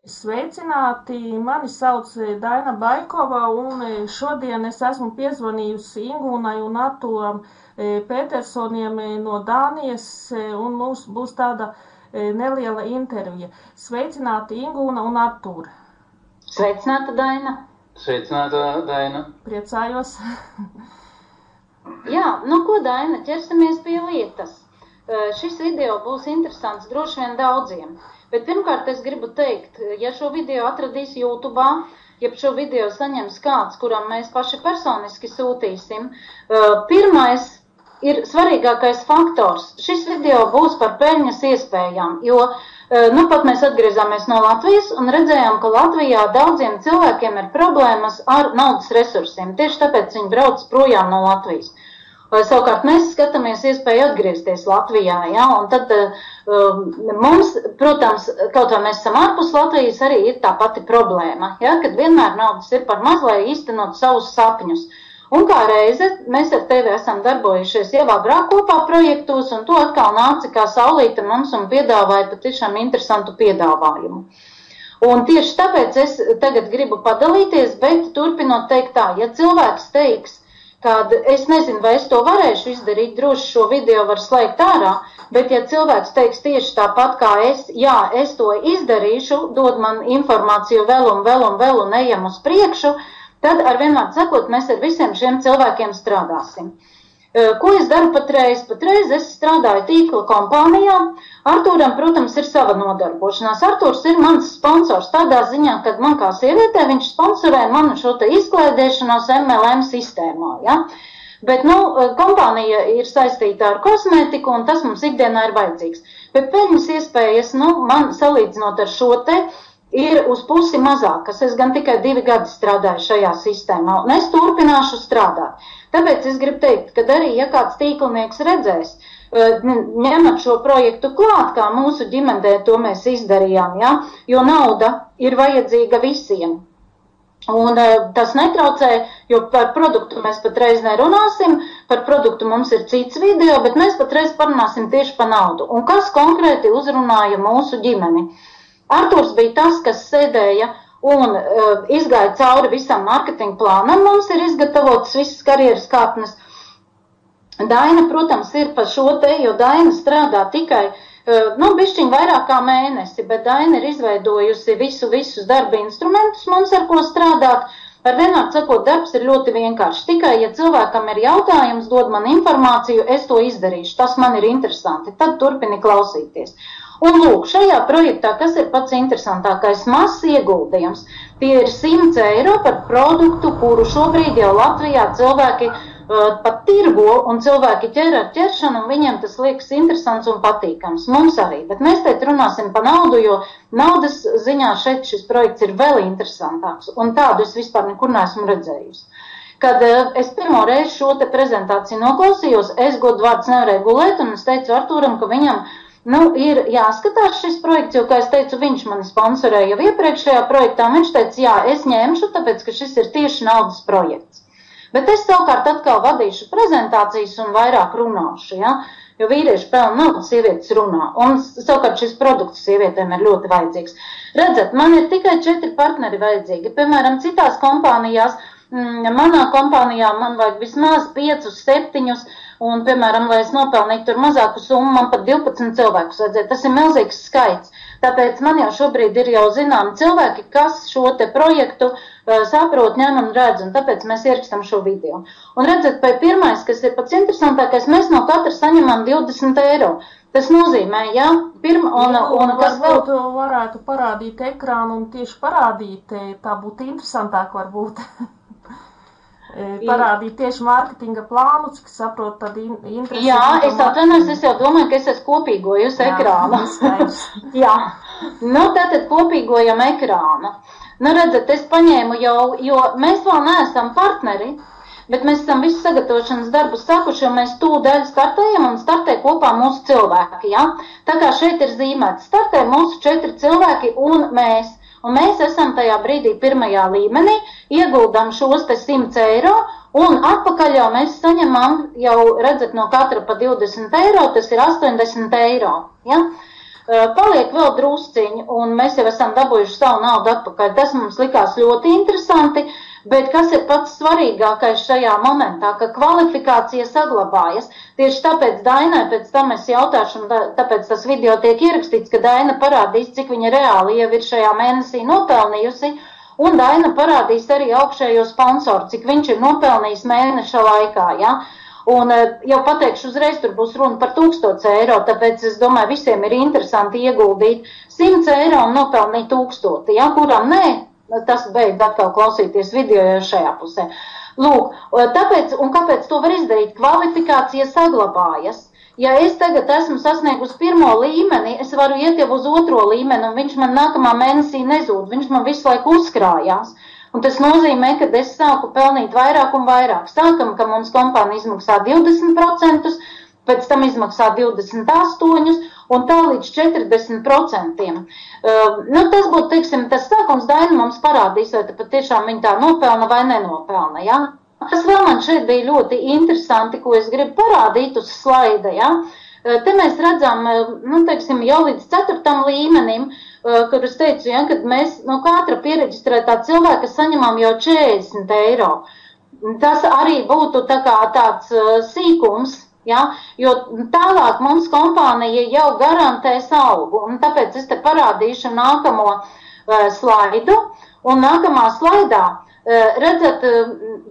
Sveicināti! Mani sauc Daina Baikova, un šodien es esmu piezvanījusi Ingūnai un Artūram Petersoniem no Dānijas, un mums būs tāda neliela intervija. Sveicināti Ingūna un Artūra! Sveicināta, Daina! Sveicināta, Daina! Priecājos! Jā, nu ko, Daina, ķersimies pie lietas. Šis video būs interesants droši vien daudziem. Bet pirmkārt es gribu teikt, ja šo video atradīs YouTube'ā, ja šo video saņems kāds, kuram mēs paši personiski sūtīsim, pirmais ir svarīgākais faktors. Šis video būs par peļņas iespējām, jo nu pat mēs atgriezāmies no Latvijas un redzējām, ka Latvijā daudziem cilvēkiem ir problēmas ar naudas resursiem. Tieši tāpēc viņi brauc projām no Latvijas. Savukārt mēs skatāmies iespēju atgriezties Latvijā, ja, un tad mums, protams, kaut vai mēs esam ārpus Latvijas, arī ir tā pati problēma, ja, kad vienmēr naudas ir par maz, lai īstenot savus sapņus. Un kā reize mēs ar tevi esam darbojušies jau agrāk kopā projektos, un tu atkal nāci kā saulīte mums un piedāvāja patiešām interesantu piedāvājumu. Un tieši tāpēc es tagad gribu padalīties, bet turpinot teikt tā, ja cilvēks teiks, kad es nezinu, vai es to varēšu izdarīt, droši šo video var slēgt ārā, bet ja cilvēks teiks tieši tāpat kā es, jā, es to izdarīšu, dod man informāciju vēl un ejam uz priekšu, tad ar vienmēr sakot, mēs ar visiem šiem cilvēkiem strādāsim. Ko es daru patreiz? Patreiz es strādāju tīkla kompānijā. Artūram, protams, ir sava nodarbošanās. Artūrs ir mans sponsors tādā ziņā, kad man kā sievietē viņš sponsorē manu šo te izklaidēšanos MLM sistēmā, ja? Bet, nu, kompānija ir saistīta ar kosmētiku un tas mums ikdienā ir vajadzīgs. Bet peļņas iespējas, nu, man salīdzinot ar šo te, ir uz pusi mazākas. Es gan tikai 2 gadi strādāju šajā sistēmā, un es turpināšu strādāt. Tāpēc es gribu teikt, ka arī, ja kāds tīklnieks redzēs, ņemat šo projektu klāt, kā mūsu ģimendē to mēs izdarījām, ja? Jo nauda ir vajadzīga visiem. Un tas netraucē, jo par produktu mēs patreiz nerunāsim, par produktu mums ir cits video, bet mēs patreiz parunāsim tieši par naudu. Un kas konkrēti uzrunāja mūsu ģimeni? Artūrs bija tas, kas sēdēja un izgāja cauri visam marketinga plānam. Mums ir izgatavotas visas karjeras kāpnes. Daina, protams, ir pa šo te, jo Daina strādā tikai, nu, bišķiņ vairāk kā mēnesi, bet Daina ir izveidojusi visus darba instrumentus mums, ar ko strādāt. Ar vienmēr sakot, darbs ir ļoti vienkārši. Tikai, ja cilvēkam ir jautājums, dod man informāciju, es to izdarīšu. Tas man ir interesanti. Tad turpini klausīties. Un lūk, šajā projektā, kas ir pats interesantākais, mazs ieguldījums, tie ir 100 eiro par produktu, kuru šobrīd jau Latvijā cilvēki pat tirgo un cilvēki ķer ar ķeršanu, un viņiem tas liekas interesants un patīkams. Mums arī, bet mēs teikt runāsim par naudu, jo naudas ziņā šeit šis projekts ir vēl interesantāks, un tādu es vispār nekur neesmu redzējusi. Kad es pirmo reizi šo te prezentāciju noklausījos, es godu vārds nevarēju gulēt, un es teicu Artūram, ka viņam nu, ir jāskatās šis projekts, jo, kā es teicu, viņš mani sponsorēja jau iepriekšējā projektā, un viņš teica, jā, es ņemšu, tāpēc, ka šis ir tieši naudas projekts. Bet es savukārt atkal vadīšu prezentācijas un vairāk runāšu, ja? Jo vīrieši pelna naudu, sievietes runā, un savukārt šis produkts sievietēm ir ļoti vajadzīgs. Redzat, man ir tikai 4 partneri vajadzīgi, piemēram, citās kompānijās, manā kompānijā man vajag vismaz 5, 7, un, piemēram, lai es nopelnītu tur mazāku summu, man pat 12 cilvēkus vajadzēja. Tas ir milzīgs skaits. Tāpēc man jau šobrīd ir jau zinām cilvēki, kas šo te projektu saprot, ņem un redz, un tāpēc mēs ierakstam šo video. Un redzat, pirmais, kas ir pats interesantākais, mēs no katra saņemam 20 eiro. Tas nozīmē, ja, un kas vēl varētu parādīt ekrānu un tieši parādīt, tā būtu interesantāk varbūt. Parādīt tieši mārketinga plānu, cik saprot, tad interesanti. Jā, es atvainojos, es jau domāju, ka es esmu kopīgojusi ekrānu. Jā, nu tātad kopīgojam ekrānu. Nu redzat, es paņēmu jau, jo mēs vēl neesam partneri, bet mēs esam visu sagatavošanas darbus sākuši, jo mēs tūdaļ startējam un startē kopā mūsu cilvēki, ja? Tā kā šeit ir zīmēts, startē mūsu 4 cilvēki un mēs. Un mēs esam tajā brīdī pirmajā līmenī, ieguldam šos te 100 eiro, un atpakaļ jau mēs saņemam, jau redzat, no katra pa 20 eiro, tas ir 80 eiro. Ja? paliek vēl drusciņi, un mēs jau esam dabūjuši savu naudu atpakaļ. Tas mums likās ļoti interesanti, bet kas ir pats svarīgākais šajā momentā, ka kvalifikācija saglabājas. Tieši tāpēc Dainai pēc tam es jautāšu, un tāpēc tas video tiek ierakstīts, ka Daina parādīs, cik viņa reāli jau ir šajā mēnesī nopelnījusi, un Daina parādīs arī augšējo sponsoru, cik viņš ir nopelnījis mēneša laikā, ja? Un jau pateikšu uzreiz, tur būs runa par 1000 eiro, tāpēc es domāju, visiem ir interesanti ieguldīt 100 eiro un nopelnīt 1000, ja? Kuram nē, tas beidz atkal klausīties video jau šajā pusē. Lūk, tāpēc, un kāpēc to var izdarīt? Kvalifikācija saglabājas. Ja es tagad esmu sasniegusi 1. līmeni, es varu iet jau uz 2. līmeni, un viņš man nākamā mēnesī nezūd, viņš man visu laiku uzkrājās. Un tas nozīmē, ka es sāku pelnīt vairāk un vairāk. Sākam, ka mums kompānija izmaksā 20%, pēc tam izmaksā 28% un tā līdz 40%. Tas būtu, teiksim, tas sākums. Daina mums parādīs, vai patiešām viņa tā nopelna vai nenopelna, ja? Tas vēl man šeit bija ļoti interesanti, ko es gribu parādīt uz slaida, ja? Te mēs redzam, teiksim, jau līdz 4. līmenim, kur es teicu, ja, kad mēs no katra piereģistrētā cilvēka saņemam jau 40 eiro. Tas arī būtu tā kā tāds sīkums, ja, jo tālāk mums kompānija jau garantēs algu, un tāpēc es te parādīšu nākamo slaidu, un nākamā slaidā, redzat,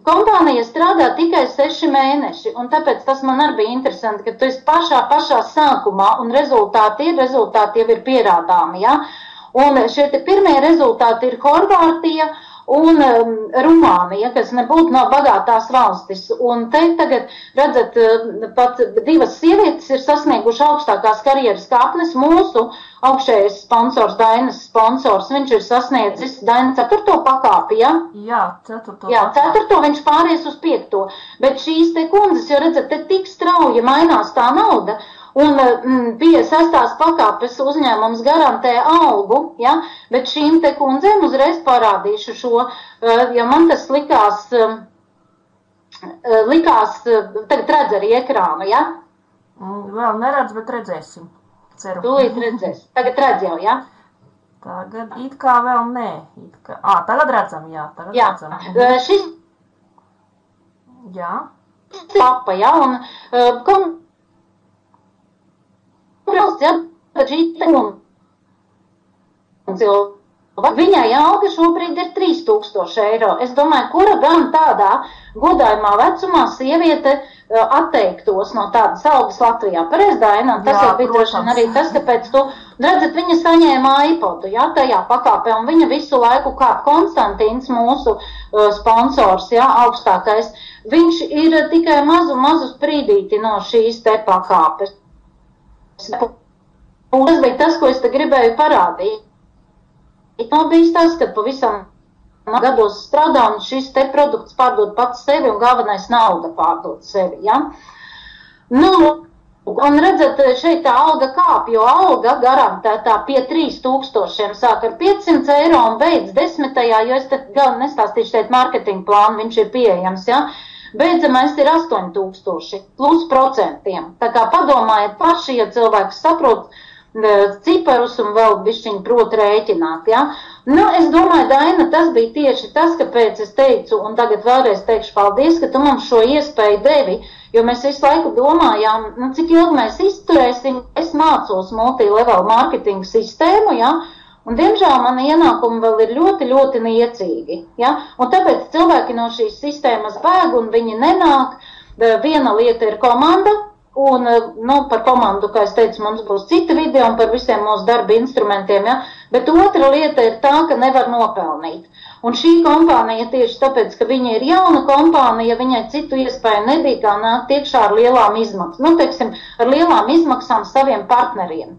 kompānija strādā tikai 6 mēneši, un tāpēc tas man arī bija interesanti, ka tu esi pašā sākumā, un rezultāti jau ir pierādāmi, ja? Un šie te pirmie rezultāti ir Horvātija un Rumānija, kas nebūtu nav bagātās valstis. Un te tagad, redzat, pat 2 sievietes ir sasnieguši augstākās karjeras kāpnes. Mūsu augšējais sponsors, Dainas sponsors, viņš ir sasniedzis Daina 4. pakāpi, ja? Jā, 4. Jā, 4. viņš pāries uz 5. Bet šīs te kundzes, jo redzat, te tik strauji mainās tā nauda. Un 56. pakāpes uzņēmums garantē algu, ja? Bet šīm te kundzēm uzreiz parādīšu šo, jo man tas likās, tagad redz arī ekrānu, ja? Vēl neredz, bet redzēsim. Ceru. Tūlīt redzēs. Tagad redz jau, ja? Tagad it kā vēl nē. Tagad redzam, jā. Tagad jā. Redzam. Šis jā. Lapa, ja? Un viņai alga šobrīd ir 3000 eiro. Es domāju, kura gan tādā godājumā vecumā sieviete atteiktos no tādas algas Latvijā. Pareiz, Daina, tas jau bija droši arī tas, kāpēc tu, redzat, viņa saņēma iPodu, ja, tajā pakāpē, un viņa visu laiku kā Konstantīns, mūsu sponsors, ja, augstākais, viņš ir tikai mazu sprīdīti no šīs te pakāpes. Un tas bija tas, ko es te gribēju parādīt. Nav bijis tas, ka pavisam gados strādā un šis te produkts pārdod pats sevi un galvenais nauda pārdod sevi, ja? Un redzat, šeit tā alga kāp, jo alga garantētā pie 3000 sāk ar 500 eiro un beidz 10. Jo es te gan nestāstīšu šeit marketinga plānu, viņš ir pieejams, ja? Beidzamais ir 8000 plus procentiem. Tā kā padomājiet paši, ja cilvēks saprot ciparus un vēl bišķiņ prot rēķināt, ja? Es domāju, Daina, tas bija tieši tas, kāpēc es teicu, un tagad vēlreiz teikšu paldies, ka tu mums šo iespēju devi, jo mēs visu laiku domājām, cik ilgi mēs izturēsim, es mācos multilevel marketingu sistēmu, ja? Un, diemžēl, mani ienākumi vēl ir ļoti, ļoti niecīgi, ja? Un tāpēc cilvēki no šīs sistēmas bēg un viņi nenāk. Viena lieta ir komanda, un, par komandu, kā es teicu, mums būs cita video un par visiem mūsu darba instrumentiem, ja? Bet otra lieta ir tā, ka nevar nopelnīt. Un šī kompānija tieši tāpēc, ka viņa ir jauna kompānija, viņai citu iespēju nebija kā nākt iekšā ar lielām izmaksām, teiksim, ar lielām izmaksām saviem partneriem.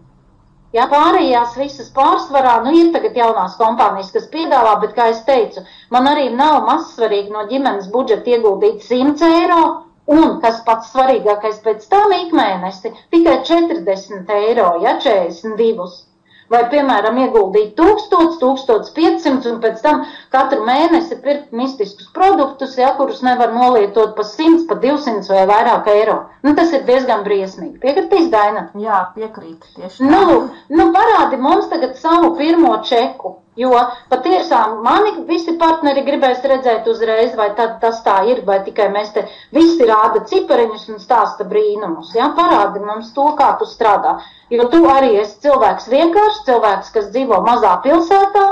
Ja, pārējās visas pārsvarā, ir tagad jaunās kompānijas, kas piedāvā, bet, kā es teicu, man arī nav mazsvarīgi no ģimenes budžeta ieguldīt 100 eiro, un, kas pats svarīgākais pēc tam ikmēnesi, tikai 40 eiro, ja, 42. Vai, piemēram, ieguldīt 1000, 1500 un pēc tam katru mēnesi pirkt mistiskus produktus, ja, kurus nevar nolietot pa 100, pa 200 vai vairāk eiro. Nu, tas ir diezgan briesmīgi. Piekritīs, Daina? Jā, piekrīt. Tieši tā. Nu, parādi mums tagad savu pirmo čeku, jo patiešām mani visi partneri gribēs redzēt uzreiz, vai tad tas tā ir, vai tikai mēs te visi rāda cipariņus un stāsta brīnumus. Ja? Parādi mums to, kā tu strādā. Jo tu arī esi cilvēks vienkārši, cilvēks, kas dzīvo mazā pilsētā.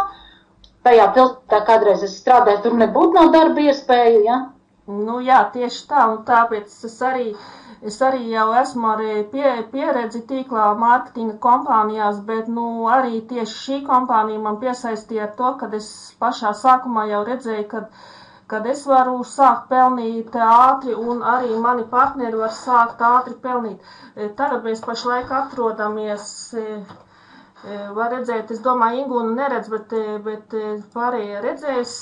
Tajā pilsētā kādreiz es strādāju, tur nebūtu no darba iespēju, ja? Nu jā, tieši tā, un tāpēc es arī jau esmu arī pieredzi tīklā mārketinga kompānijās, bet nu arī tieši šī kompānija man piesaistīja ar to, kad es pašā sākumā jau redzēju, kad es varu sākt pelnīt ātri un arī mani partneri var sākt ātri pelnīt. Tagad mēs pašlaik atrodamies, var redzēt, es domāju, Ingūna neredz, bet pārējie redzēs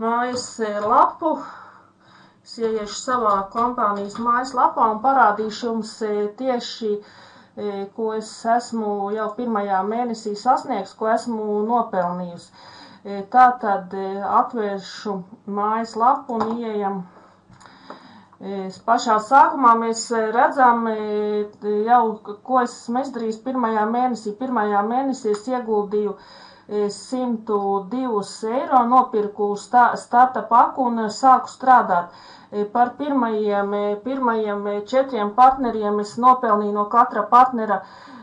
mājas lapu. Es ieiešu savā kompānijas mājas lapā un parādīšu jums tieši, ko es esmu jau pirmajā mēnesī sasniegs, ko esmu nopelnījusi. Tātad atvēršu mājas lapu un ieejam. Pašā sākumā mēs redzam jau, ko esmu izdarījis pirmajā mēnesī. Pirmajā mēnesī es ieguldīju 102 eiro, nopirku starta paku un sāku strādāt. Par pirmajiem 4 partneriem es nopelnīju no katra partnera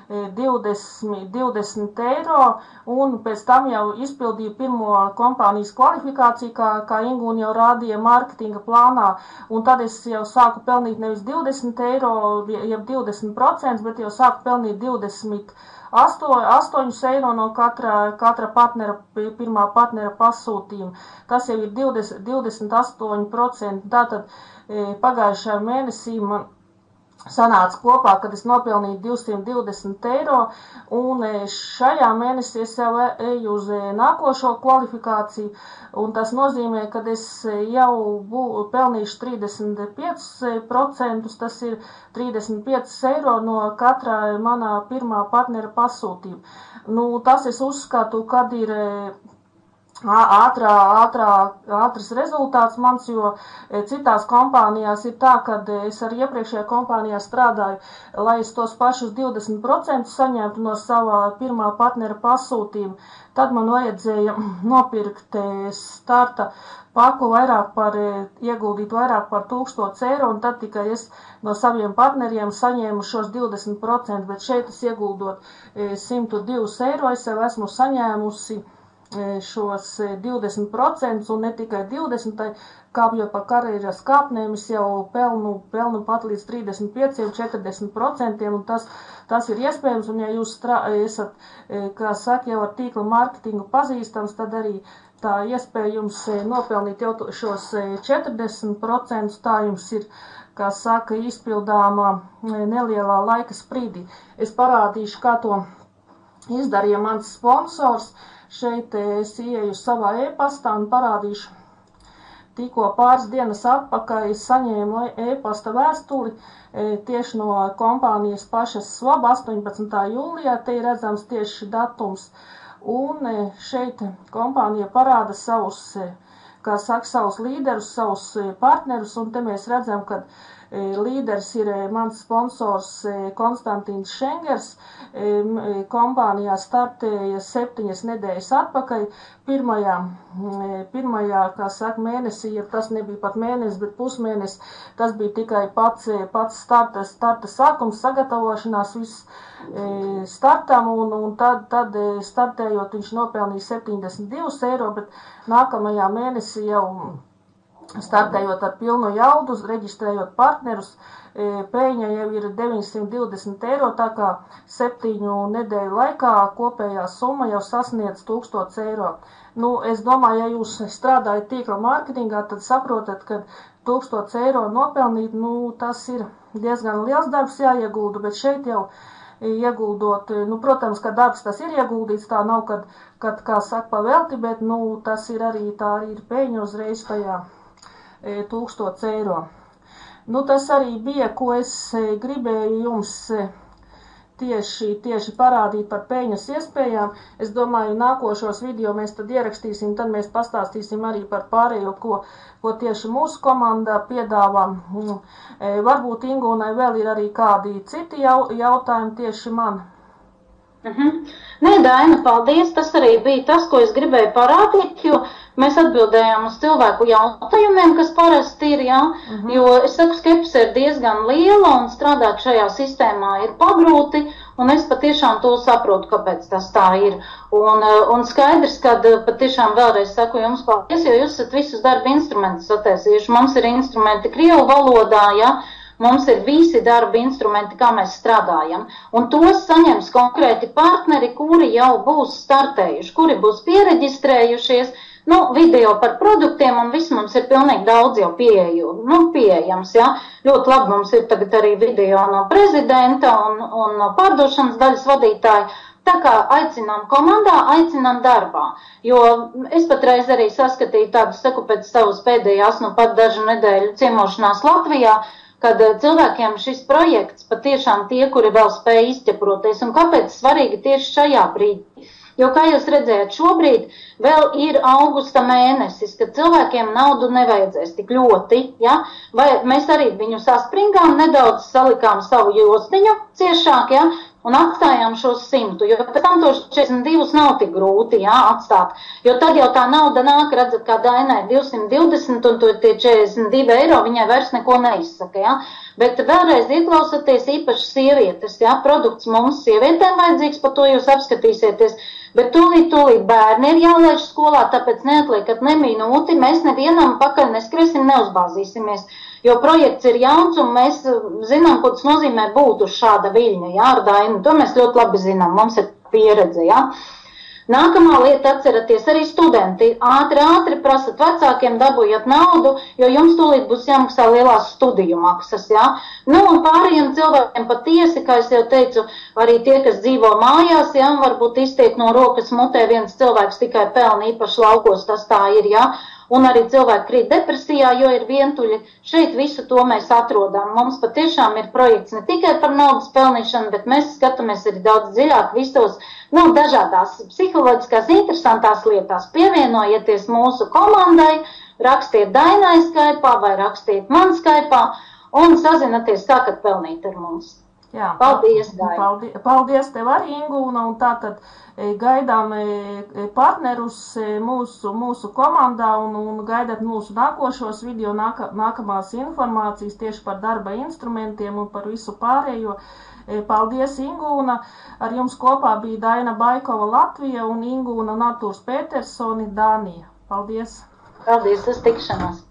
20 eiro un pēc tam jau izpildīju pirmo kompānijas kvalifikāciju, kā Ingūna jau rādīja mārketinga plānā, un tad es jau sāku pelnīt nevis 20 eiro, jeb 20%, bet jau sāku pelnīt 28 eiro no katra partnera, pirmā partnera pasūtījuma. Tas jau ir 28%. Tātad pagājušajā mēnesī man sanāca kopā, kad es nopelnīju 220 eiro, un šajā mēnesī es jau eju uz nākošo kvalifikāciju, un tas nozīmē, ka es jau pelnīšu 35%, tas ir 35 eiro no katra manā pirmā partnera pasūtījuma. Nu, tas es uzskatu, kad ir ātrs rezultāts mans, jo citās kompānijās ir tā, kad es arī iepriekšējā kompānijā strādāju, lai es tos pašus 20% saņemtu no savā pirmā partnera pasūtījuma. Tad man vajadzēja nopirkt starta paku ieguldīt vairāk par 1000 eiro, un tad tikai es no saviem partneriem saņēmu šos 20%, bet šeit es ieguldot 102 eiro, es jau esmu saņēmusi šos 20% un ne tikai 20%, kāpjot pa karjeras kāpnēm, es jau pelnu pat līdz 35–40%, un tas ir iespējams, un ja jūs esat, kā saka, jau ar tīkla mārketingu pazīstams, tad arī tā iespēja jums nopelnīt jau šos 40%, tā jums ir, kā saka, izpildāmā nelielā laika sprīdī. Es parādīšu, kā to izdarīja mans sponsors. Šeit es ieeju savā e-pastā un parādīšu. Tikko pāris dienas atpakaļ saņēmu e-pasta vēstuli tieši no kompānijas pašas Swab 18. jūlijā, te ir redzams tieši datums. Un šeit kompānija parāda savus, kā saka, savus līderus, savus partnerus, un te mēs redzam, ka līderis ir mans sponsors Konstantīns Šengers. Kompānijā startēja 7 nedēļas atpakaļ. Pirmajā, kā saka, mēnesī, ja tas nebija pat mēnesis, bet pusmēnesis, tas bija tikai pats starta sākums, sagatavošanās viss startam, un tad startējot viņš nopelnīja 72 eiro, bet nākamajā mēnesī jau startējot ar pilnu jaudu, reģistrējot partnerus, peļņa jau ir 920 eiro, tā kā 7 nedēļu laikā kopējā summa jau sasniedz 1000 eiro. Nu, es domāju, ja jūs strādājat tīkla mārketingā, tad saprotat, ka 1000 eiro nopelnīt, nu, tas ir diezgan liels darbs jāiegulda, bet šeit jau ieguldot, nu, protams, ka darbs tas ir ieguldīts, tā nav, kad kā saka, pavelti, bet, nu, tas ir arī, tā arī ir peļņa uzreiz tajā 1000 eiro. Nu, tas arī bija, ko es gribēju jums tieši parādīt par peļņas iespējām. Es domāju, nākošos video mēs tad ierakstīsim, tad mēs pastāstīsim arī par pārējo, ko tieši mūsu komandā piedāvā. Varbūt Ingūnai vēl ir arī kādi citi jautājumi tieši man. Nē, Daina, paldies. Tas arī bija tas, ko es gribēju parādīt, jo mēs atbildējām uz cilvēku jautājumiem, kas parasti ir, jā, jo es saku, skepse ir diezgan liela un strādāt šajā sistēmā ir pagrūti, un es patiešām to saprotu, kāpēc tas tā ir. Un skaidrs, ka patiešām vēlreiz saku jums paldies, jo jūs esat visus darba instrumentus sataisījuši. Mums ir instrumenti krievu valodā, jā. Mums ir visi darba instrumenti, kā mēs strādājam, un tos saņems konkrēti partneri, kuri jau būs startējuši, kuri būs piereģistrējušies, video par produktiem, un viss mums ir pilnīgi daudz jau pieejams, jā. Ļoti labi mums ir tagad arī video no prezidenta un no pārdošanas daļas vadītāja. Tā kā aicinām komandā, aicinām darbā, jo es patreiz arī saskatīju tādu, saku, pēc savas pēdējās, pat dažu nedēļu ciemošanās Latvijā, kad cilvēkiem šis projekts patiešām tie, kuri vēl spēj izķeproties, un kāpēc svarīgi tieši šajā brīdī. Jo, kā jūs redzējat, šobrīd vēl ir augusta mēnesis, kad cilvēkiem naudu nevajadzēs tik ļoti, ja? Vai mēs arī viņu saspringām, nedaudz salikām savu jostiņu ciešāk, ja? Un atstājām šos 100, jo pēc tam tos 42 nav tik grūti, jā, atstāt. Jo tad jau tā nauda nāk, redzat, kā Dainai 220 un tie 42 eiro viņai vairs neko neizsaka, jā. Bet vēlreiz ieklausaties īpaši sievietes, jā, produkts mums sievietēm vajadzīgs, par to jūs apskatīsieties. Bet tūlīt bērni ir jālaiž skolā, tāpēc neatliekat ne minūti, mēs nevienam pakaļ neskriesim, neuzbāzīsimies. Jo projekts ir jauns un mēs zinām, ko tas nozīmē būt uz šāda viļņa, jā, ar Dainu. To mēs ļoti labi zinām, mums ir pieredze, jā. Nākamā lieta, atceraties, arī studenti. Ātri prasat vecākiem, dabūjat naudu, jo jums tūlīt būs jāmaksā lielās studiju maksas, jā. Un pārējiem cilvēkiem patiesi, kā es jau teicu, arī tie, kas dzīvo mājās, jā, varbūt iztiek no rokas mutē viens cilvēks tikai pelna īpaši laukos, tas tā ir, jā. Un arī cilvēki krīt depresijā, jo ir vientuļi. Šeit visu to mēs atrodam. Mums patiešām ir projekts ne tikai par naudas pelnīšanu, bet mēs skatāmies arī daudz dziļāk visos, dažādās psiholoģiskās interesantās lietās. Pievienojieties mūsu komandai, rakstiet Dainai Skype'ā vai rakstiet man Skype'ā un sazināties, sākat pelnīt ar mums. Jā, paldies, Daina. Paldies tev arī, Ingūna, un tātad gaidām partnerus mūsu komandā un gaidat mūsu nākošos video, nākamās informācijas tieši par darba instrumentiem un par visu pārējo. Paldies, Ingūna. Ar jums kopā bija Daina Baikova Latvija un Ingūna Natūrs Petersoni Dānija. Paldies. Paldies, uz tikšanos.